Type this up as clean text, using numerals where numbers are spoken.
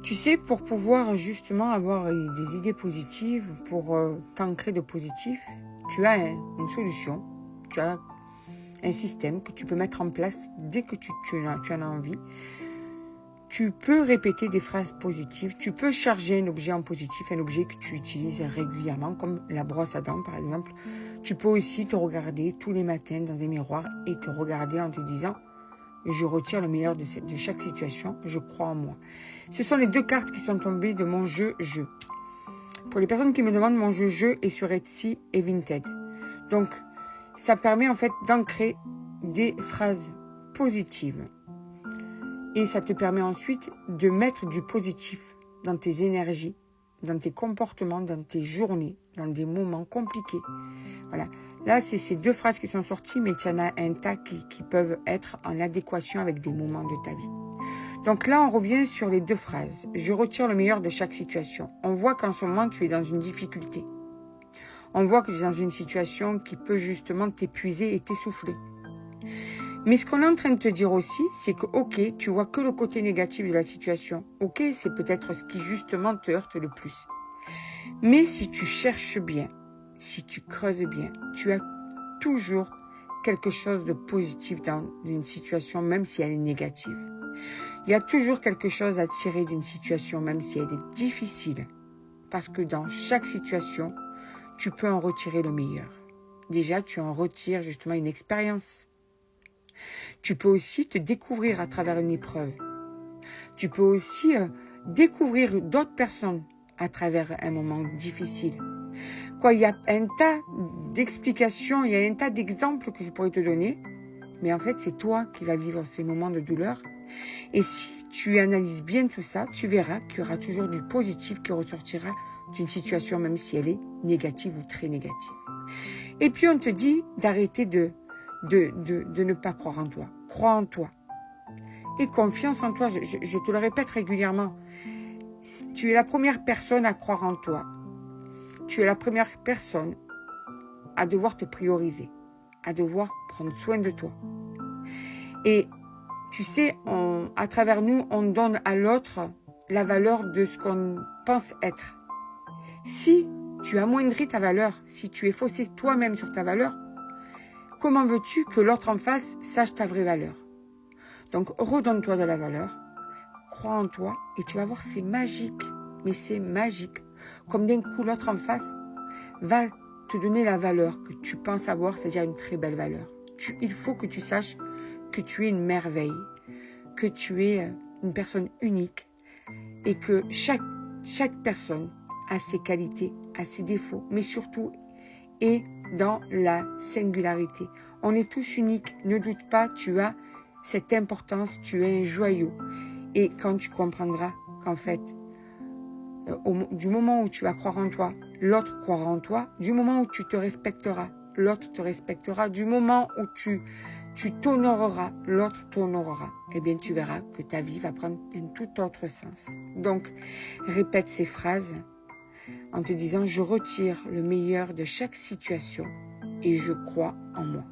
Tu sais, pour pouvoir justement avoir des idées positives, pour t'ancrer de positif, tu as une solution, tu as un système que tu peux mettre en place dès que tu en as envie. Tu peux répéter des phrases positives, tu peux charger un objet en positif, un objet que tu utilises régulièrement, comme la brosse à dents par exemple. Tu peux aussi te regarder tous les matins dans un miroir et te regarder en te disant « Je retire le meilleur de chaque situation, je crois en moi ». Ce sont les 2 cartes qui sont tombées de mon jeu. Pour les personnes qui me demandent, mon jeu est sur Etsy et Vinted. Donc, ça permet en fait d'ancrer des phrases positives. Et ça te permet ensuite de mettre du positif dans tes énergies, dans tes comportements, dans tes journées, dans des moments compliqués. Voilà. Là, c'est ces 2 phrases qui sont sorties, mais tu en as un tas qui peuvent être en adéquation avec des moments de ta vie. Donc là, on revient sur les 2 phrases. Je retire le meilleur de chaque situation. On voit qu'en ce moment, tu es dans une difficulté. On voit que tu es dans une situation qui peut justement t'épuiser et t'essouffler. Mais ce qu'on est en train de te dire aussi, c'est que, ok, tu vois que le côté négatif de la situation. Ok, c'est peut-être ce qui justement te heurte le plus. Mais si tu cherches bien, si tu creuses bien, tu as toujours quelque chose de positif dans une situation, même si elle est négative. Il y a toujours quelque chose à tirer d'une situation, même si elle est difficile. Parce que dans chaque situation, tu peux en retirer le meilleur. Déjà, tu en retires justement une expérience. Tu peux aussi te découvrir à travers une épreuve. Tu peux aussi découvrir d'autres personnes à travers un moment difficile. Il y a un tas d'explications, il y a un tas d'exemples que je pourrais te donner. Mais en fait, c'est toi qui vas vivre ces moments de douleur. Et si tu analyses bien tout ça, tu verras qu'il y aura toujours du positif qui ressortira d'une situation, même si elle est négative ou très négative. Et puis, on te dit d'arrêter de ne pas croire en toi. Crois en toi. Et confiance en toi, je te le répète régulièrement. Tu es la première personne à croire en toi. Tu es la première personne à devoir te prioriser, à devoir prendre soin de toi. Et tu sais, à travers nous, on donne à l'autre la valeur de ce qu'on pense être. Si tu amoindris ta valeur, si tu es faussé toi-même sur ta valeur, comment veux-tu que l'autre en face sache ta vraie valeur? Donc, redonne-toi de la valeur, crois en toi et tu vas voir, c'est magique. Mais c'est magique. Comme d'un coup, l'autre en face va te donner la valeur que tu penses avoir, c'est-à-dire une très belle valeur. Il faut que tu saches que tu es une merveille, que tu es une personne unique et que chaque personne a ses qualités, a ses défauts, mais surtout est dans la singularité. On est tous uniques, ne doute pas, tu as cette importance, tu es un joyau. Et quand tu comprendras qu'en fait, du moment où tu vas croire en toi, l'autre croira en toi. Du moment où tu te respecteras, l'autre te respectera. Du moment où tu t'honoreras, l'autre t'honorera. Eh bien, tu verras que ta vie va prendre un tout autre sens. Donc, répète ces phrases en te disant « Je retire le meilleur de chaque situation et je crois en moi ».